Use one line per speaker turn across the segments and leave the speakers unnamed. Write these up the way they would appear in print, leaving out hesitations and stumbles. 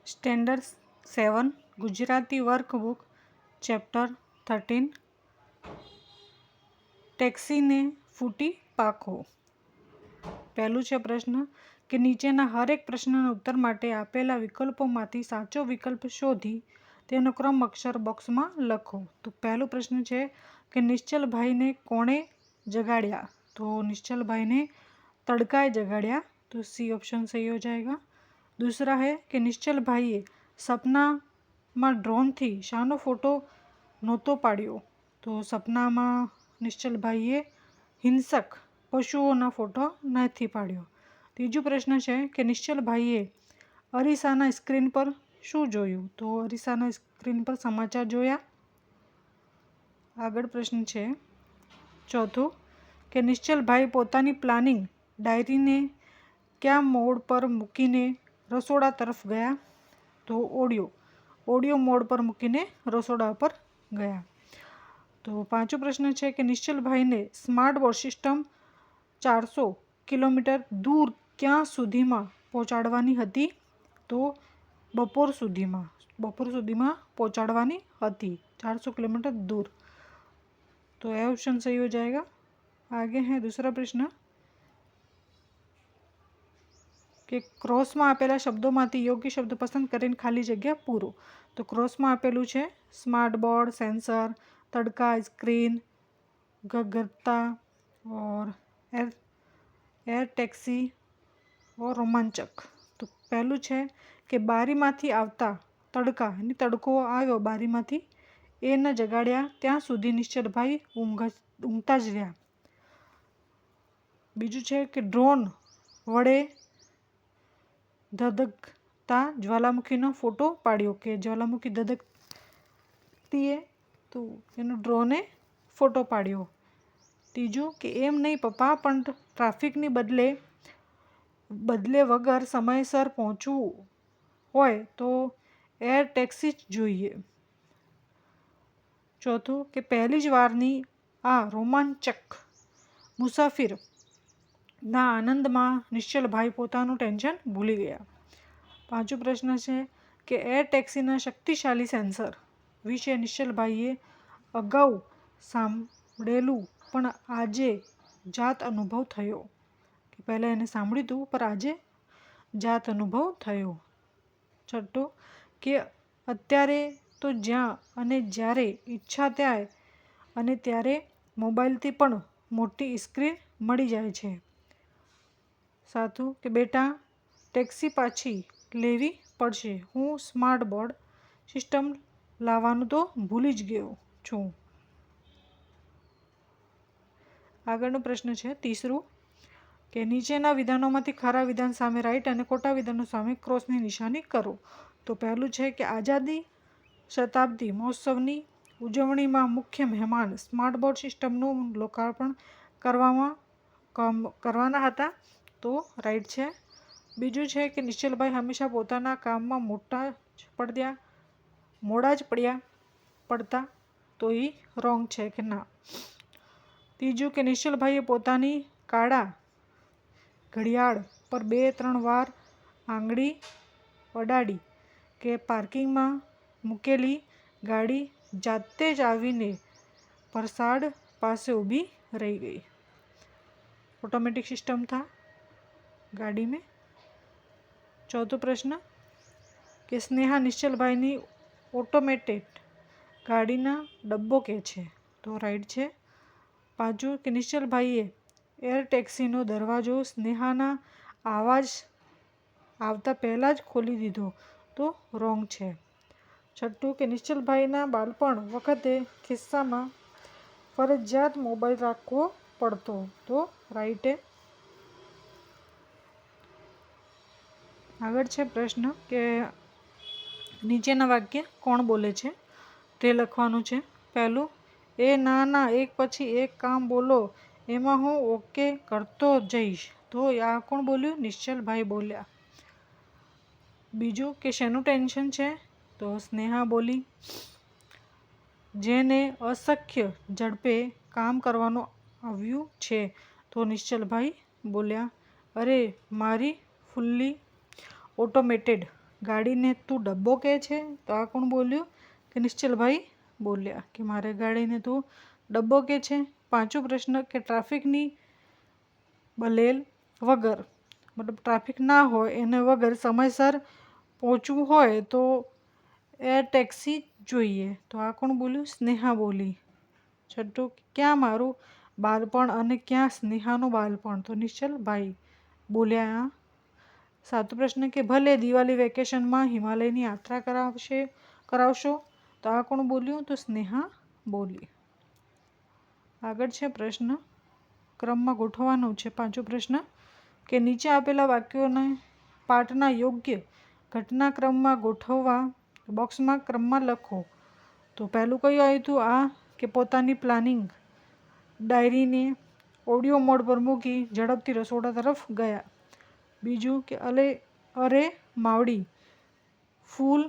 Standard 7 Gujarati workbook chapter 13 ટેક્સીને ફૂટી પાકો। પહેલું છે પ્રશ્ન કે નીચેના હરેક પ્રશ્નના ઉત્તર માટે આપેલા વિકલ્પોમાંથી સાચો વિકલ્પ શોધી તેનો ક્રમ અક્ષર બોક્સમાં લખો। તો પહેલો પ્રશ્ન છે કે નિશ્ચલભાઈને કોણે જગાડ્યા? તો निश्चल तड़काए जगाड़िया, तो सी ऑप्शन सही हो जाएगा। दूसरा है कि निश्चल भाईए सपना में ड्रोन थी शानो फोटो नहोतो पाड्यो? तो सपना में निश्चल भाईए हिंसक पशुओं फोटो नहीं पाड्यो। तीजो प्रश्न है कि निश्चल भाईए अरीसाना स्क्रीन पर शू जोयुं? तो अरीसाना स्क्रीन पर समाचार जोया। आगळ प्रश्न है चौथो कि निश्चल भाई पोतानी प्लानिंग डायरी ने क्या मोड पर मूकीने रसोड़ा तरफ गया? तो ऑडियो मोड पर मूकीने रसोड़ा पर गया। तो पांचो प्रश्न है कि निश्चल भाई ने स्मार्ट वॉच सिस्टम 400 किलोमीटर दूर क्या सुधी में पहोंचाडवानी हती? तो बपोर सुधी में पहोंचाडवानी हती, 400 किलोमीटर दूर। तो यह ऑप्शन सही हो जाएगा। आगे है दूसरा प्रश्न कि क्रॉस में आपेला शब्दों में योग्य शब्द पसंद करीने खाली जग्या पूरो। तो क्रॉस में आपेलू है स्मार्ट बोर्ड, सेंसर, तड़का, स्क्रीन, गगरता और एयर टैक्सी और रोमांचक। तो पहलू है कि बारी में आवता तड़का तड़को आव्यो बारी में ए न जगाड्या त्या सुधी निश्चल भाई ऊँघता ज रह्या। बीजू है कि ड्रोन वडे धधकता ज्वालामुखीनो फोटो पाड्यो, के ज्वालामुखी धधकती है तो एनो ड्रोने फोटो पाड्यो। तीजू कि एम नहीं पप्पा पण ट्राफिकनी बदले वगर समयसर पहोंचवू होय तो एयर टैक्सी ज जोईए। चौथो कि पहली ज वारनी आ रोमांचक मुसाफिर ना आनंद में निश्चल भाई पोतानु टेन्शन भूली गया। पांचो प्रश्न है कि एयर टैक्सीना शक्तिशाली सेंसर विषे निश्चल भाईए अगाऊ सांभळेलू पण आजे जात अनुभव थयो, कि पहले एने सांभळ्युं हतुं पर आजे जात अनुभव थयो। छठो कि अत्यारे तो ज्यां अने ज्यारे इच्छा त्याय अने त्यारे मोबाइलथी पण मोटी स्क्रीन मळी जाय छे। सातुं कि बेटा टेक्सी पाછી लेवी पड़शे, हूँ स्मार्ट बोर्ड सिस्टम लाववानुं तो भूली ज गयो छुं। आगळनो प्रश्न है तीसरो कि नीचेना विधानोमांथी खरा विधान सामे राइट अने खोटा विधानो सामे क्रॉसनी निशानी करो। तो पहलू है कि आज़ादी शताब्दी महोत्सवनी उजवणीमां मुख्य मेहमान स्मार्ट बोर्ड सिस्टमनुं लोकार्पण करवाना हता, तो राइट है। बीजू है कि निश्चल भाई हमेशा पोताना काम में मोड़ा ज पड़ता, तो ये रॉन्ग है कि ना। तीजू कि निश्चल भाईए पोतानी काळा घड़ियाळ पर 2-3 वार आंगળી अडाड़ी, के पार्किंग में मूकेली गाड़ी जाते ज आवीने परसाड़ पासे ऊभी रही गई। ऑटोमेटिक सिस्टम था गाड़ी में। चौथो प्रश्न कि स्नेहा निश्चल भाईनी ऑटोमेटेड गाड़ीना डब्बो के छे, तो राइट है। पांचू कि निश्चल भाईए एयर टैक्सीनो दरवाजो स्नेहाना आवाज आवता पहला ज खोली दीधो, तो रॉन्ग है। छठ्ठू कि निश्चल भाईना बाळपण वखते खिस्सा में फरजियात मोबाइल राखवो पड़तो, तो राइट है। आगळ छे प्रश्न के नीचेना वाक्य कोण बोले छे ते लखवानुं छे। पहलू ए ना एक पछी एक काम बोलो एमां हूँ ओके करतो जईश, तो आ कोण बोल्युं? निश्चल भाई बोल्या। बीजू कि शेनुं टेन्शन छे? तो स्नेहा बोली। जेने अशक्य झड़पे काम करवानुं आव्युं छे, तो निश्चल भाई बोल्या। अरे मारी फुल्ली ऑटोमेटेड ગાડીને તું ડબ્બો કહે છે? તો આ કોણ બોલ્યું? કે નિશ્ચલભાઈ બોલ્યા કે મારે ગાડીને તું ડબ્બો કહે છે. પાંચમો પ્રશ્ન કે ટ્રાફિકની બલેલ વગર, મતલબ ટ્રાફિક ના હોય એને વગર સમયસર પહોંચવું હોય તો એર ટેક્સી જોઈએ. તો આ કોણ બોલ્યું? સ્નેહા બોલી. છઠ્ઠું, ક્યાં મારું બાળપણ અને ક્યાં સ્નેહાનું બાળપણ? તો નિશ્ચલભાઈ બોલ્યા. સાતમો પ્રશ્ન કે ભલે દિવાળી વેકેશનમાં હિમાલયની યાત્રા કરાવશો. તો આ કોણ બોલ્યું? તો સ્નેહા બોલી. આગળ છે પ્રશ્ન ક્રમમાં ગોઠવવાનું છે. પાંચમો પ્રશ્ન કે નીચે આપેલા વાક્યોને પાઠના યોગ્ય ઘટનાક્રમમાં ગોઠવવા બોક્સમાં ક્રમમાં લખો. તો પહેલું કયું આવ્યું હતું? આ કે પોતાની પ્લાનિંગ ડાયરીને ઓડિયો મોડ પર મૂકી ઝડપથી રસોડા તરફ ગયા. બીજું કે અરે માવડી ફૂલ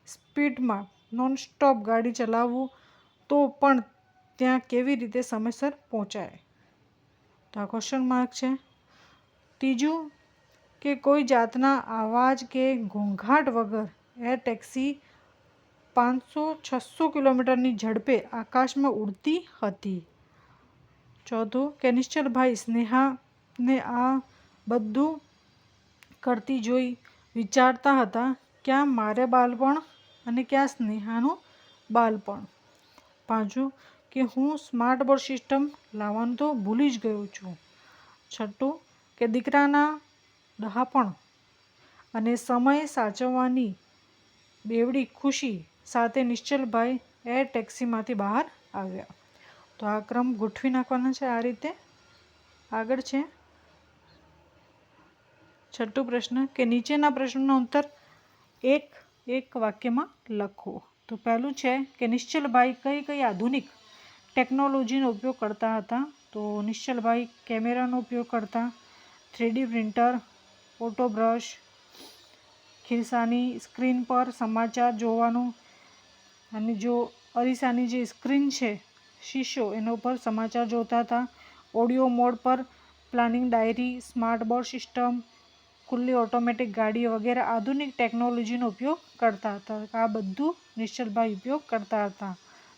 સ્પીડમાં નોનસ્ટોપ ગાડી ચલાવવું તો પણ ત્યાં કેવી રીતે સમયસર પહોંચાય? તો આ ક્વેશ્ચન માર્ક છે. ત્રીજું કે કોઈ જાતના અવાજ કે ઘોંઘાટ વગર એર ટેક્સી 500-600 કિલોમીટરની ઝડપે આકાશમાં ઉડતી હતી. ચોથું કે નિશ્ચલભાઈ સ્નેહાને આ બધું કરતી જોઈ વિચારતા હતા, ક્યાં મારે બાળપણ અને ક્યાં સ્નેહાનું બાળપણ? પાંચમું કે હું સ્માર્ટ બોર્ડ સિસ્ટમ લાવવાનું તો ભૂલી જ ગયો છું. છઠ્ઠું કે દીકરાના ડહાપણ અને સમય સાચવવાની બેવડી ખુશી સાથે નિશ્ચલભાઈ એર ટેક્સીમાંથી બહાર આવ્યા. તો આ ક્રમ ગોઠવી નાખવાના છે આ રીતે. આગળ છે છઠ્ઠું પ્રશ્ન કે નીચેના પ્રશ્નોનો ઉત્તર એક વાક્યમાં લખો. તો પહેલું છે કે નિશ્ચલભાઈ કઈ કઈ આધુનિક ટેકનોલોજીનો ઉપયોગ કરતા હતા? તો નિશ્ચલભાઈ કેમેરાનો ઉપયોગ કરતા, 3D પ્રિન્ટર, ઓટો બ્રશ, ખિસ્સાની સ્ક્રીન પર સમાચાર જોવાનું, અને જો અરીસાની જે સ્ક્રીન છે શીશો એના ઉપર સમાચાર જોતા હતા, ઓડિયો મોડ પર planning diary, smart board system, ખુલ્લી ઓટોમેટિક ગાડી વગેરે આધુનિક ટેકનોલોજીનો ઉપયોગ કરતા હતા. આ બધું નિશ્ચલભાઈ ઉપયોગ કરતા હતા.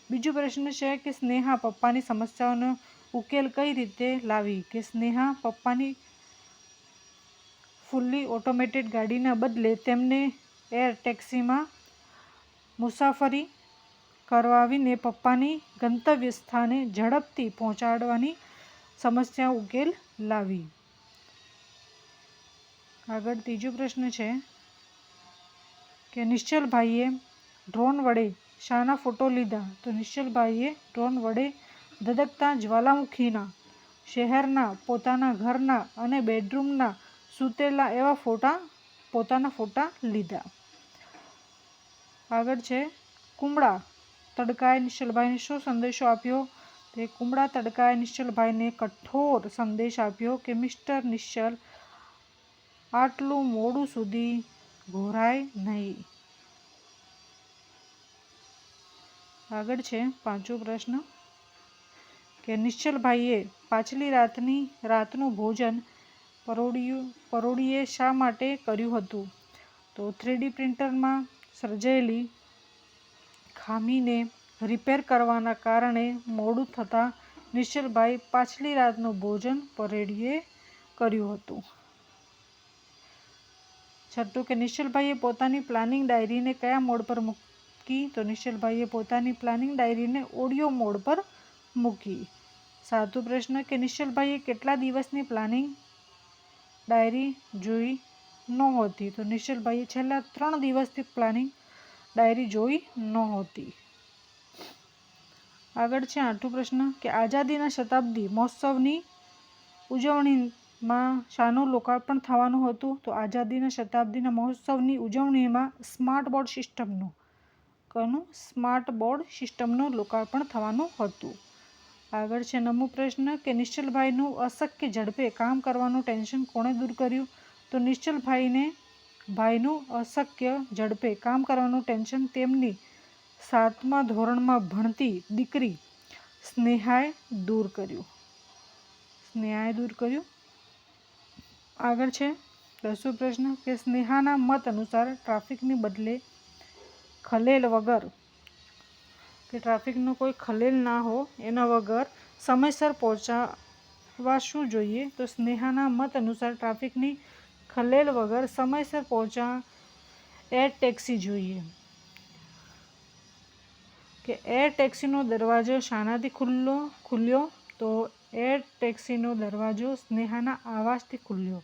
બીજો પ્રશ્ન છે કે સ્નેહા પપ્પાની સમસ્યાઓનો ઉકેલ કઈ રીતે લાવી? કે સ્નેહા પપ્પાની ફુલ્લી ઓટોમેટેડ ગાડીના બદલે તેમને એર ટેક્સીમાં મુસાફરી કરાવીને પપ્પાની ગંતવ્ય સ્થાને ઝડપથી પહોંચાડવાની સમસ્યા ઉકેલ લાવી. આગળ ત્રીજો પ્રશ્ન છે કે નિશ્ચલભાઈએ ડ્રોન વડે શાના ફોટો લીધા? તો નિશ્ચલભાઈએ ડ્રોન વડે ધધકતા જ્વાલામુખીના, શહેરના, પોતાના ઘરના અને બેડરૂમના સૂતેલા એવા પોતાના ફોટા લીધા. આગળ છે કુમળા તડકાએ નિશ્ચલભાઈને શું સંદેશો આપ્યો? તે કુમળા તડકાએ નિશ્ચલભાઈને કઠોર સંદેશ આપ્યો કે મિસ્ટર નિશ્ચલ આટલું મોડું સુધી ઘોરાય નહીં. આગળ છે પાંચમો પ્રશ્ન કે નિશ્ચલભાઈએ પાછલી રાતનું ભોજન પરોઢિયે શા માટે કર્યું હતું? તો 3D પ્રિન્ટરમાં સર્જાયેલી ખામીને રિપેર કરવાના કારણે મોડું થતાં નિશ્ચલભાઈ પાછલી રાતનું ભોજન પરોઢિયે કર્યું હતું. છઠ્ઠું કે નિશ્ચલભાઈએ પોતાની પ્લાનિંગ ડાયરીને કયા મોડ પર મૂકી? તો નિશ્ચલભાઈએ પોતાની પ્લાનિંગ ડાયરીને ઓડિયો મોડ પર મૂકી. સાતમો પ્રશ્ન કે નિશ્ચલભાઈએ કેટલા દિવસની પ્લાનિંગ ડાયરી જોઈ નહોતી? તો નિશ્ચલભાઈએ છેલ્લા 3 દિવસથી પ્લાનિંગ ડાયરી જોઈ નહોતી. આગળ છે આઠમો પ્રશ્ન કે આઝાદીના શતાબ્દી મહોત્સવની ઉજવણીમાં શાનું લોકાર્પણ થવાનું હતું? તો આઝાદીના શતાબ્દીના મહોત્સવની ઉજવણીમાં સ્માર્ટ બોર્ડ સિસ્ટમનું લોકાર્પણ થવાનું હતું. આગળ છે નવમો પ્રશ્ન કે નિશ્ચલભાઈનું અશક્ય ઝડપે કામ કરવાનું ટેન્શન કોણે દૂર કર્યું? તો નિશ્ચલભાઈનું અશક્ય ઝડપે કામ કરવાનું ટેન્શન તેમની 7મા ધોરણમાં ભણતી દીકરી સ્નેહાએ દૂર કર્યું. આગળ છે 10મો પ્રશ્ન કે સ્નેહાના મત અનુસાર ટ્રાફિકની બદલે ખલેલ વગર કે ટ્રાફિકનો કોઈ ખલેલ ના હો એના વગર સમયસર પહોંચવા શું જોઈએ? તો સ્નેહાના મત અનુસાર ટ્રાફિકની ખલેલ વગર સમયસર પહોંચવા એર ટેક્સી જોઈએ. કે એર ટેક્સીનો દરવાજો શાનાથી ખુલ્યો? તો એર ટેક્સીનો દરવાજો સ્નેહાના આવાજથી ખુલ્યો.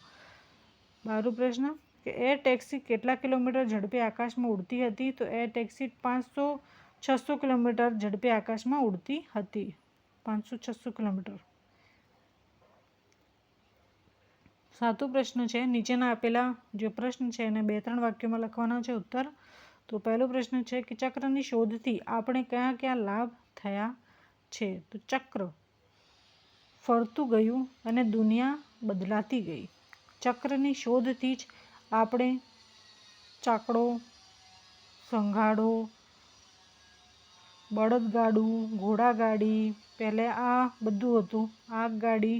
12મો પ્રશ્ન કે એર ટેક્સી કેટલા કિલોમીટર ઝડપે આકાશમાં ઉડતી હતી? તો એર ટેક્સી 500-600 કિલોમીટર ઝડપે આકાશમાં ઉડતી હતી. 500-600 કિલોમીટર. 7મો પ્રશ્ન છે નીચેના આપેલા જે પ્રશ્ન છે એને 2-3 વાક્યોમાં લખવાના છે ઉત્તર. તો પહેલો પ્રશ્ન છે કે ચક્રની શોધથી આપણે કયા કયા લાભ થયા છે? તો ચક્ર ફરતું ગયું અને દુનિયા બદલાતી ગઈ. ચક્રની શોધથી જ આપણે ચાકડો, સંઘાડો, બળદગાડું, ઘોડાગાડી, પહેલે આ બધું હતું, આગગાડી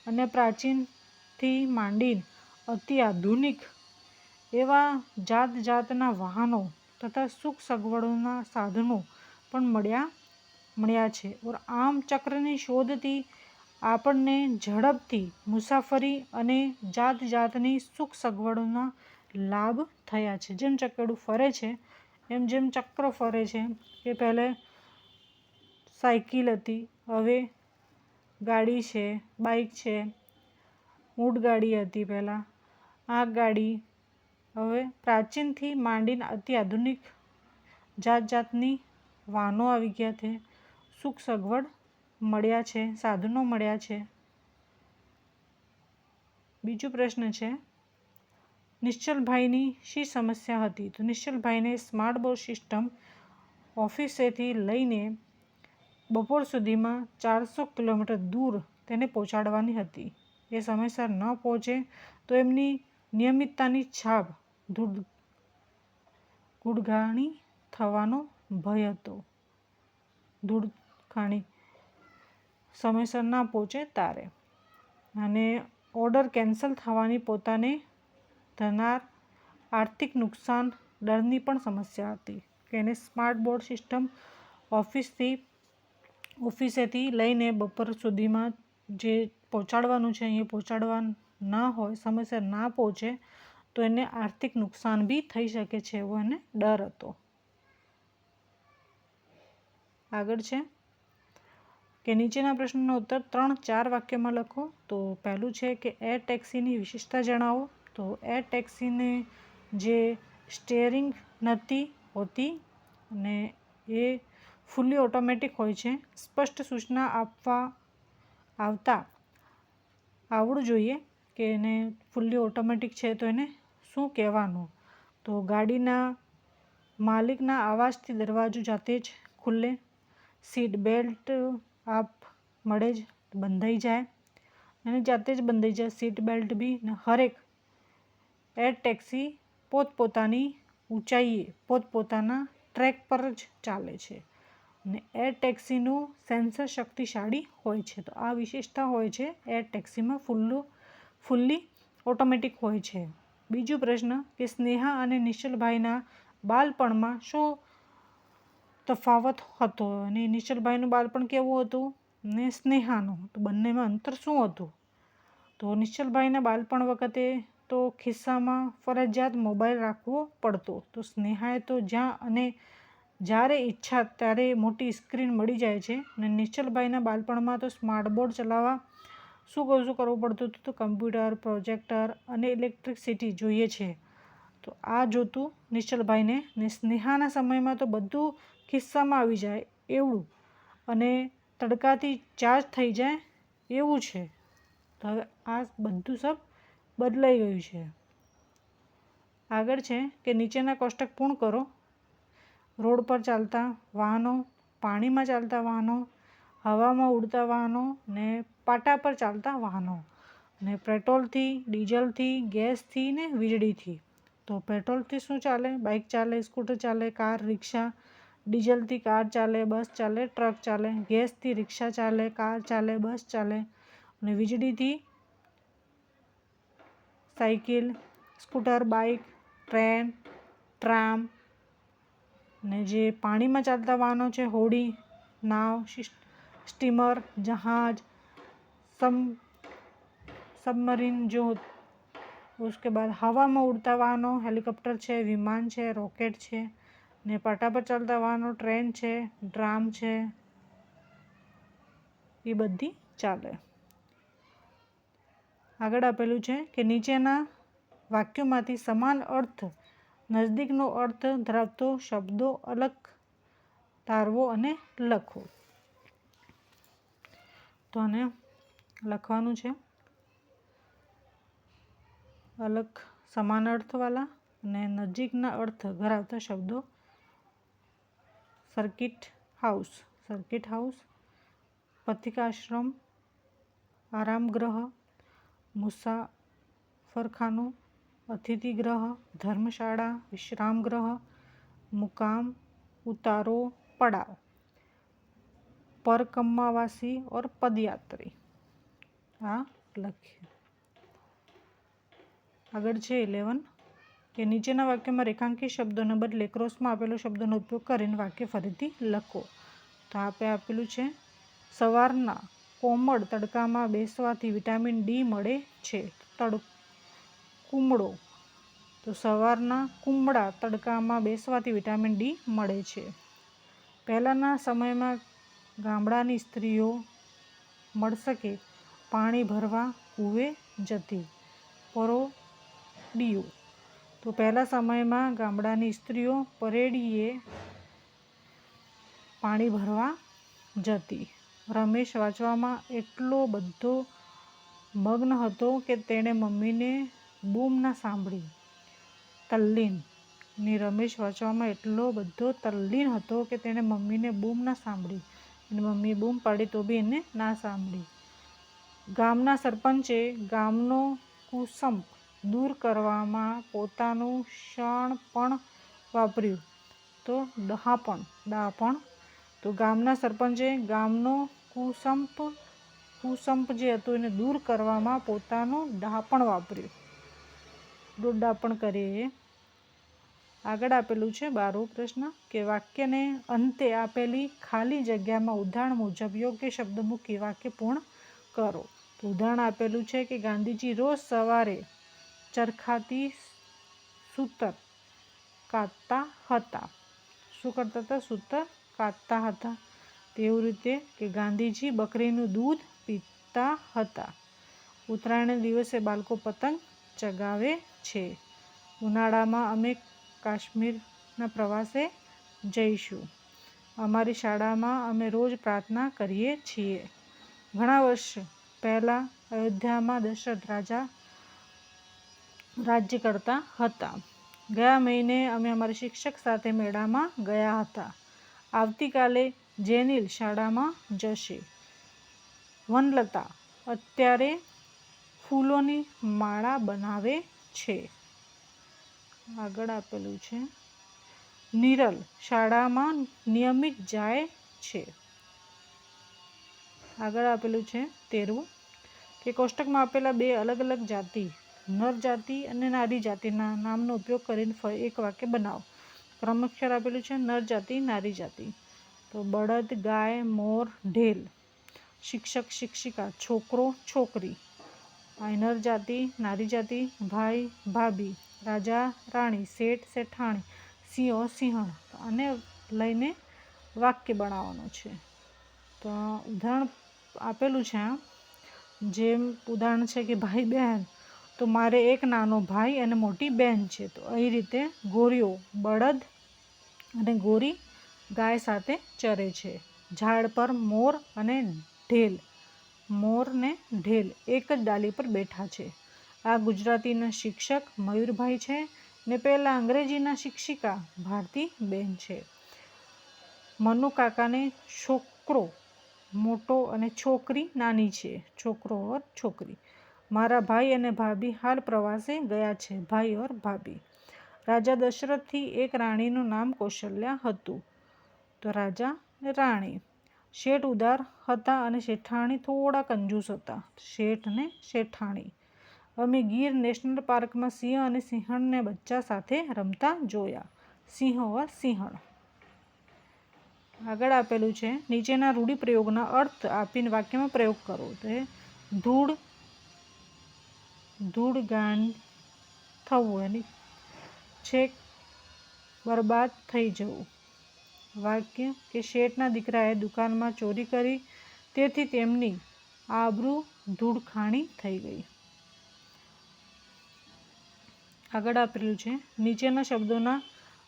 અને પ્રાચીનથી માંડીને અતિ આધુનિક એવા જાત જાતના વાહનો તથા સુખ સગવડોના સાધનો પણ મળ્યા છે. આમ ચક્રની શોધથી આપણને ઝડપથી મુસાફરી અને જાત જાતની સુખ સગવડોના લાભ થયા છે. જેમ ચકડું ફરે છે જેમ ચક્ર ફરે છે કે પહેલે સાયકલ હતી, હવે ગાડી છે, બાઇક છે, ઊંટગાડી હતી પહેલાં, આગગાડી, હવે પ્રાચીનથી માંડીને અતિ આધુનિક જાત જાતની વાહનો આવી ગયા છે, સુખ સગવડ મળ્યા છે, સાધનો મળ્યા છે. બીજો પ્રશ્ન છે નિશ્ચલભાઈની શી સમસ્યા હતી? તો નિશ્ચલભાઈને સ્માર્ટ બોર્ડ સિસ્ટમ ઓફિસેથી લઈને બપોર સુધીમાં 400 કિલોમીટર દૂર તેને પહોંચાડવાની હતી. એ સમયસર ન પહોંચે તો એમની નિયમિતતાની છાપ ધૂળઘાણી થવાનો ભય હતો. ધૂળઘાણી સમયસર ના પહોંચે તારે. અને ઓર્ડર કેન્સલ થવાની પોતાને થનાર આર્થિક નુકસાન ડરની પણ સમસ્યા હતી કે એને સ્માર્ટ બોર્ડ સિસ્ટમ ઓફિસેથી લઈને બપોર સુધીમાં જે પહોંચાડવાનું છે અહીંયા પહોંચાડવા ના હોય, સમયસર ના પહોંચે તો એને આર્થિક નુકસાન બી થઈ શકે છે એવો એને ડર હતો. આગળ છે કે નીચેના પ્રશ્નનો ઉત્તર 3-4 વાક્યમાં લખો. તો પહેલું છે કે એર ટેક્સીની વિશેષતા જણાવો. તો એર ટેક્સીને જે સ્ટેરિંગ નથી હોતી અને એ ફૂલી ઓટોમેટિક હોય છે. સ્પષ્ટ સૂચના આવતા આવડવું જોઈએ કે એને ફૂલી ઓટોમેટિક છે તો એને શું કહેવાનું. તો ગાડીના માલિકના અવાજથી દરવાજો જાતે જ ખુલે, સીટ બેલ્ટ આપ મળે જ બંધાઈ જાય અને જાતે જ બંધાઈ જાય સીટ બેલ્ટ બી. હરેક એર ટેક્સી પોતપોતાની ઊંચાઈએ પોતપોતાના ટ્રેક પર જ ચાલે છે અને એર ટેક્સીનું સેન્સર શક્તિશાળી હોય છે. તો આ વિશેષતા હોય છે એર ટેક્સીમાં ફૂલ્લી ઓટોમેટિક હોય છે. બીજો પ્રશ્ન કે સ્નેહા અને નિશ્ચલભાઈના બાળપણમાં શું તફાવત હતો? અને નિશ્ચલભાઈનું બાળપણ કેવું હતું ને સ્નેહાનું, તો બંનેમાં અંતર શું હતું? તો નિશ્ચલભાઈના બાળપણ વખતે તો ખિસ્સામાં ફરજિયાત મોબાઈલ રાખવો પડતો. તો સ્નેહાએ તો જ્યાં અને જ્યારે ઈચ્છા ત્યારે મોટી સ્ક્રીન મળી જાય છે અને નિશ્ચલભાઈના બાળપણમાં તો સ્માર્ટ બોર્ડ ચલાવવા શું કરવું પડતું હતું? તો કમ્પ્યુટર, પ્રોજેક્ટર અને ઇલેક્ટ્રિસિટી જોઈએ છે. તો આ જોતું નિશ્ચલભાઈને ને સ્નેહાના સમયમાં તો બધું ખિસ્સામાં આવી જાય એવું અને તડકાથી ચાર્જ થઈ જાય એવું છે. તો હવે આ બધું સબ બદલાઈ ગયું છે. આગળ છે કે નીચેના કોષ્ટક પૂર્ણ કરો. રોડ પર ચાલતા વાહનો, પાણીમાં ચાલતા વાહનો, હવામાં ઉડતા વાહનો ને પાટા પર ચાલતા વાહનો ને પેટ્રોલથી, ડીઝલથી, ગેસથી ને વીજળીથી. તો પેટ્રોલથી શું ચાલે? બાઇક ચાલે, સ્કૂટર ચાલે, કાર, રિક્ષા. ડીઝલથી કાર ચાલે, બસ ચાલે, ટ્રક ચાલે. ગેસથી રિક્ષા ચાલે, કાર ચાલે, બસ ચાલે અને વીજળીથી cycle, scooter, bike, train, tram, ને જે પાણીમાં ચાલતા વાહનો છે હોડી, નાવ, સ્ટીમર, જહાજ, सबमरीन, जो उसके बाद हवाમાં ઉડતા વાહનો હેલિકોપ્ટર છે, વિમાન છે, રોકેટ છે, ને પાટા પર ચાલતા વાહનો ટ્રેન છે, ડ્રામ છે, એ બધી ચાલે. આગળ આપેલું છે કે નીચેના વાક્યોમાંથી સમાન અર્થ નજદીકનો અર્થ ધરાવતો શબ્દો અલગ તારવો અને લખો. તો આને લખવાનું છે અલગ સમાન અર્થવાળા અને નજીકના અર્થ ધરાવતા શબ્દો. સર્કિટ હાઉસ, પથિકાશ્રમ, આરામગૃહ, મુસાફરખાનું, અતિથિગૃહ, ધર્મશાળા, વિશ્રામગૃહ, मुकाम, उतारो, पड़ाव, परकम्मावासी और पदयात्री. આ લખીએ. આગળ છે 11 કે નીચેના વાક્યમાં રેખાંકિત શબ્દોને બદલે ક્રોસમાં આપેલો શબ્દોનો ઉપયોગ કરીને વાક્ય ફરીથી લખો. તો આપેલું છે સવારના કોમળ તડકામાં બેસવાથી વિટામિન ડી મળે છે. કુમળો, તો સવારના કુમળા તડકામાં બેસવાથી વિટામિન ડી મળે છે. પહેલાંના સમયમાં ગામડાની સ્ત્રીઓ મળસકે પાણી ભરવા કૂવે જતી. પરોડિયું, તો પહેલા સમયમાં ગામડાની સ્ત્રીઓ પરેડીએ પાણી ભરવા જતી. રમેશ વાંચવામાં એટલો બધો મગ્ન હતો કે તેણે મમ્મીને બૂમ ના સાંભળી. તલ્લીન, રમેશ વાંચવામાં એટલો બધો તલ્લીન હતો કે તેણે મમ્મીને બૂમ ના સાંભળી. અને મમ્મીએ બૂમ પાડી તો બી એને ના સાંભળી. ગામના સરપંચે ગામનો કુસંપ દૂર કરવામાં પોતાનું શાણપણ વાપર્યું. તો ડહાપણ, તો ગામના સરપંચે ગામનો કુસંપ જે હતું એને દૂર કરવામાં પોતાનું ડહાપણ વાપર્યું. ડહાપણ કરીએ. આગળ આપેલું છે 12 પ્રશ્ન કે વાક્યને અંતે આપેલી ખાલી જગ્યામાં ઉદાહરણ મુજબ યોગ્ય શબ્દ મૂકી વાક્ય પૂર્ણ કરો. તો ઉદાહરણ આપેલું છે કે ગાંધીજી રોજ સવારે ચરખાથી સૂતર કાતતા હતા. શું કરતા હતા? સૂતર કાતતા હતા. તેવી રીતે કે ગાંધીજી બકરીનું દૂધ પીતા હતા. ઉત્તરાયણના દિવસે બાળકો પતંગ ચગાવે છે. ઉનાળામાં અમે કાશ્મીરના પ્રવાસે જઈશું. અમારી શાળામાં અમે રોજ પ્રાર્થના કરીએ છીએ. ઘણા વર્ષ પહેલાં અયોધ્યામાં દશરથ રાજા રાજ્ય કરતા હતા. ગયા મહિને અમે અમારા શિક્ષક સાથે મેળામાં ગયા હતા. આવતીકાલે જેનિલ શાળામાં જશે. વનલતા અત્યારે ફૂલોની માળા બનાવે છે. આગળ આપેલું છે નિરલ શાળામાં નિયમિત જાય છે. આગળ આપેલું છે 13 કે કોષ્ટકમાં આપેલા બે અલગ અલગ જાતિ નર જાતિ અને નારી જાતિના નામનો ઉપયોગ કરીને એક વાક્ય બનાવો. ક્રમાક્ષર આપેલું છે નર જાતિ, નારી જાતિ. તો બળદ, ગાય, મોર, ઢેલ. શિક્ષક, શિક્ષિકા, છોકરો, છોકરી. નર જાતિ, નારી જાતિ, ભાઈ, ભાભી, રાજા, રાણી, શેઠ, શેઠાણી, સિંહો, સિંહણ. આને લઈને વાક્ય બનાવવાનું છે. તો ઉદાહરણ આપેલું છે. જેમ ઉદાહરણ છે કે ભાઈ બહેન, તો મારે એક નાનો ભાઈ અને મોટી બહેન છે. તો એ રીતે ગોરીઓ બળદ અને ગોરી ગાય સાથે ચરે છે. ઝાડ પર મોર અને ઢેલ, મોર ને ઢેલ એક જ ડાલી પર બેઠા છે. આ ગુજરાતીના શિક્ષક મયુરભાઈ છે ને પહેલા અંગ્રેજીના શિક્ષિકા ભારતીબેન છે. મનુ કાકાને છોકરો મોટો અને છોકરી નાની છે. છોકરો ઓર છોકરી. મારા ભાઈ અને ભાભી હાલ પ્રવાસે ગયા છે. ભાઈ ઓર ભાભી. રાજા દશરથથી એક રાણીનું નામ કૌશલ્યા હતું. તો રાજા, રાણી. શેઠ ઉદાર હતા અને શેઠાણી થોડા કંજૂસ હતા. શેઠ ને શેઠાણી. અમે ગીર નેશનલ પાર્કમાં સિંહ અને સિંહણને બચ્ચા સાથે રમતા જોયા. સિંહ ઓર સિંહણ. આગળ આપેલું છે નીચેના રૂઢિપ્રયોગના અર્થ આપીને વાક્યમાં પ્રયોગ કરો. તો ધૂળ ગાંડ થવું એની છેક બરબાદ થઈ જવું. વાક્ય કે શેઠના દીકરાએ દુકાનમાં ચોરી કરી તેથી તેમની આબરૂ ધૂળખાણી થઈ ગઈ. આગળ આપેલું છે નીચેના શબ્દોના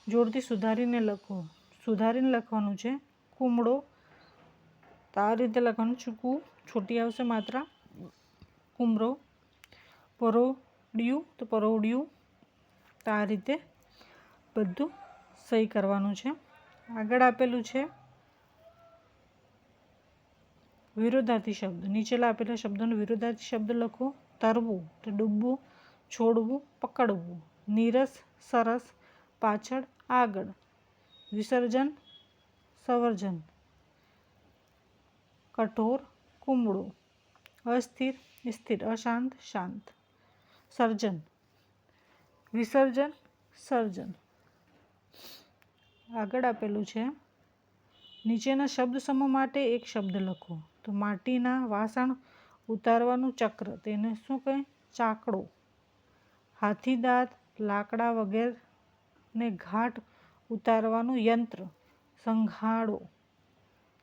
જોડથી સુધારીને લખો. સુધારીને લખવાનું છે કુમળો. તો આ રીતે લખવાનું છે છોટી આવશે માત્રા. કુમરો. પરોડિયું તો પરોડિયું. તો આ રીતે બધું સહી કરવાનું છે. આગળ આપેલું છે વિરોધાર્થી શબ્દ. નીચેલા આપેલા શબ્દોનો વિરોધાર્થી શબ્દ લખો. તરવું તો ડૂબવું. છોડવું પકડવું. નીરસ સરસ. પાછળ આગળ. વિસર્જન સંવર્જન. કઠોર કુમળો. અસ્થિર સ્થિર. અશાંત શાંત. સર્જન વિસર્જન સર્જન. આગળ આપેલું છે નીચેના શબ્દ સમૂહ માટે એક શબ્દ લખો. તો માટીના વાસણ ઉતારવાનું ચક્ર તેને શું કહે? ચાકડો. હાથીદાંત લાકડા વગેરેને ઘાટ ઉતારવાનું યંત્ર સંઘાડો.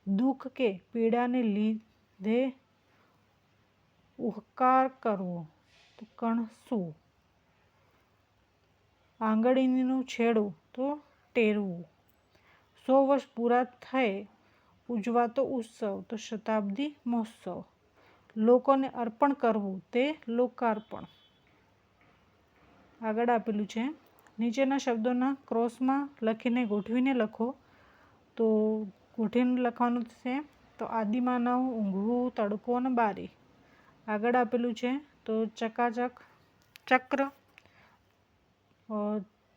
દુઃખ કે પીડાને લીધે ઉહકાર કરવો તો કણસવું. આંગળીનું છેડું તો ટેરવું. 100 વર્ષ પૂરા થયે ઉજવાતો ઉત્સવ તો શતાબ્દી મહોત્સવ. લોકોને અર્પણ કરવું તે લોકાર્પણ. આગળ આપેલું છે નીચેના શબ્દોના ક્રોસમાં લખીને ગોઠવીને લખો. તો ગોઠવીને લખવાનું છે તો આદિમાનવ, ઊંઘવું, તડકો અને બારી. આગળ આપેલું છે તો ચકાચક, ચક્ર,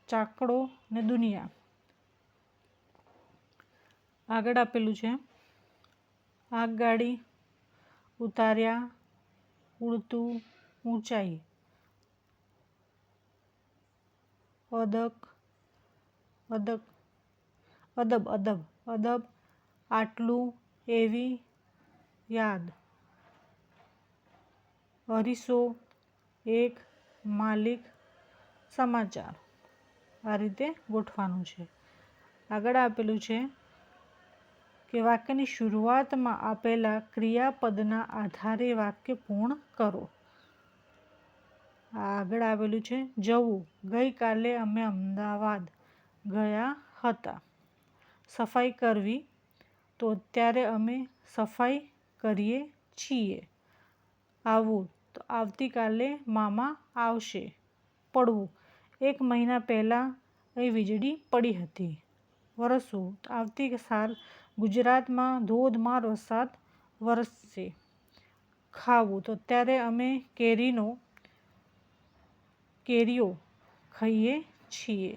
ચાકડો ને દુનિયા. આગળ આપેલું છે આગગાડી, ઉતાર્યા, ઉડતું, ઊંચાઈ. અદક અદક અદબ અદબ અદબ. આટલું એવી યાદ. અરીસો એક માલિક સમાચાર. આ રીતે ગોઠવાનું છે. આગળ આપેલું છે કે વાક્યની શરૂઆતમાં આપેલા ક્રિયાપદના આધારે વાક્ય પૂર્ણ કરો. આગળ આવેલું છે જવું. ગઈકાલે અમે અમદાવાદ ગયા હતા. સફાઈ કરવી તો અત્યારે અમે સફાઈ કરીએ છીએ. આવવું તો આવતીકાલે મામા આવશે. પડવું 1 મહિના પહેલાં અહીં વીજળી પડી હતી. વરસવું તો આવતી સાલ ગુજરાતમાં ધોધમાર વરસાદ વરસશે. ખાવું તો અત્યારે અમે કેરીઓ ખાઈએ છીએ.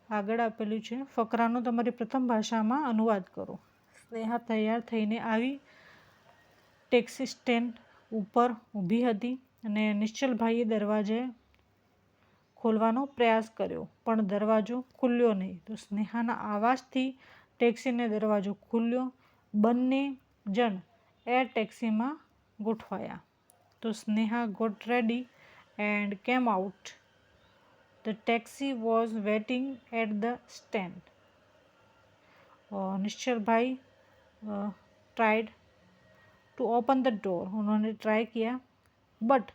આગળ આપેલું છે ફકરાનો તમારી પ્રથમ ભાષામાં અનુવાદ કરો. સ્નેહા તૈયાર થઈને આવી. ટેક્સી સ્ટેન્ડ ઉપર ઊભી હતી અને નિશ્ચલભાઈએ દરવાજો ખોલવાનો પ્રયાસ કર્યો પણ દરવાજો ખુલ્યો નહીં. તો સ્નેહાના અવાજથી ટેક્સીનો દરવાજો ખુલ્યો. બંને જણ એર ટેક્સીમાં ગોઠવાયા. તો Sneha got ready and came out. The taxi was waiting at the stand. Nishchal भाई tried to open the door. उन्होंने ट्राई किया but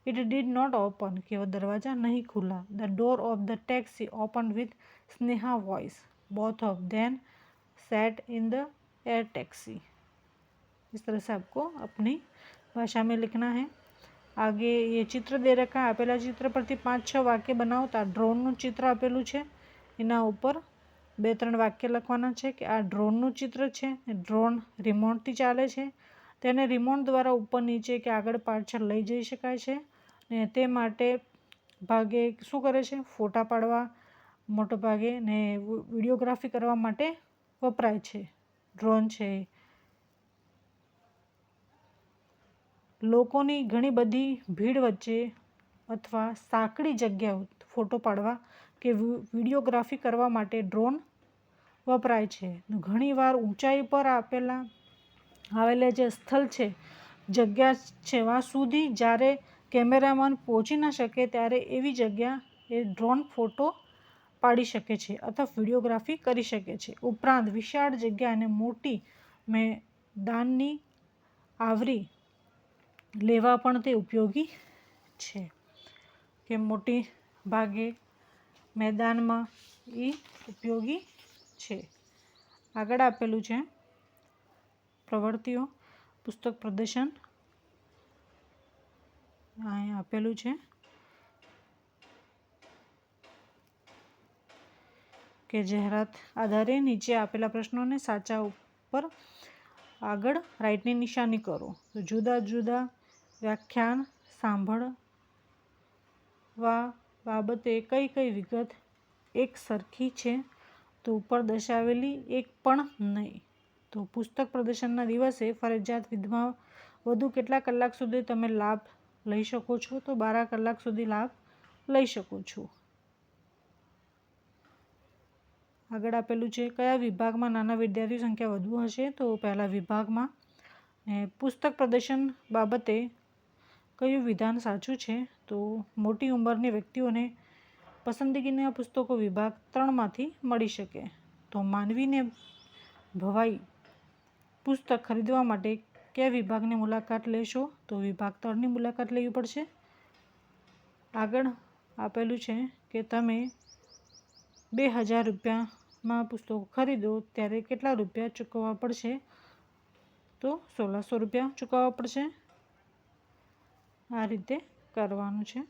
it did not open. कि वो दरवाज़ा नहीं खुला. The door of the taxi opened with Sneha voice. Both of them sat in the air taxi. इस तरह से आपको अपनी भाषा में लिखना है. आगे ये चित्र दे रखा है. आपेला चित्र परથી 5-6 વાક્ય બનાવતા ડ્રોનનું ચિત્ર આપેલું છે. એના ઉપર 2-3 વાક્ય લખવાના છે કે આ ડ્રોનનું ચિત્ર છે. ડ્રોન રિમોટથી ચાલે છે. તેને રિમોટ દ્વારા ઉપર નીચે કે આગળ પાછળ લઈ જઈ શકાય છે ને તે માટે ભાગે શું કરે છે ફોટા પાડવા મોટે ભાગે ને વિડીયોગ્રાફી કરવા માટે વપરાય છે ડ્રોન છે. લોકોની ઘણી બધી ભીડ વચ્ચે અથવા સાંકડી જગ્યાઓ ફોટો પાડવા કે વિડીયોગ્રાફી કરવા માટે ડ્રોન વપરાય છે. ઘણીવાર ઊંચાઈ પર આવેલા જે સ્થળ છે, જગ્યા છે, વहाँ સુધી જ્યારે કેમેરામેન પહોંચી ન શકે ત્યારે એવી જગ્યા એ ડ્રોન ફોટો પાડી શકે છે અથવા વિડીયોગ્રાફી કરી શકે છે. ઉપરાંત વિશાળ જગ્યા અને મોટી મેદાનની આવરી લેવા પણ તે ઉપયોગી છે, કે મોટી ભાગે મેદાનમાં એ ઉપયોગી છે. આગળ આપેલું છે પ્રવૃત્તિઓ, પુસ્તક પ્રદર્શન. અહીં આપેલું છે કે જાહેરાત આધારે નીચે આપેલા પ્રશ્નોને સાચા ઉપર આગળ રાઈટની નિશાની કરો. તો જુદા જુદા વ્યાખ્યાન સાંભળવા બાબતે કઈ કઈ વિગત એક સરખી છે? તો ઉપર દર્શાવેલી એક પણ નહીં. તો પુસ્તક પ્રદર્શનના દિવસે ફરજિયાત વિધમાં વધુ કેટલા કલાક સુધી તમે લાભ લઈ શકો છો? તો 12 કલાક સુધી લાભ લઈ શકો છો. આગળ આપેલું છે કયા વિભાગમાં નાના વિદ્યાર્થીઓ સંખ્યા વધુ હશે? તો પહેલા વિભાગમાં. પુસ્તક પ્રદર્શન બાબતે કયું વિધાન સાચું છે? તો મોટી ઉંમરની વ્યક્તિઓને પસંદગીના પુસ્તકો વિભાગ 3માંથી મળી શકે. તો માનવીને ભવાઈ પુસ્તક ખરીદવા માટે કયા વિભાગની મુલાકાત લેશો? તો વિભાગ 3ની મુલાકાત લેવી પડશે. આગળ આપેલું છે કે તમે 2000 રૂપિયામાં પુસ્તકો ખરીદો ત્યારે કેટલા રૂપિયા ચૂકવવા પડશે? તો 1600 રૂપિયા ચૂકવવા પડશે. આ રીતે કરવાનું છે.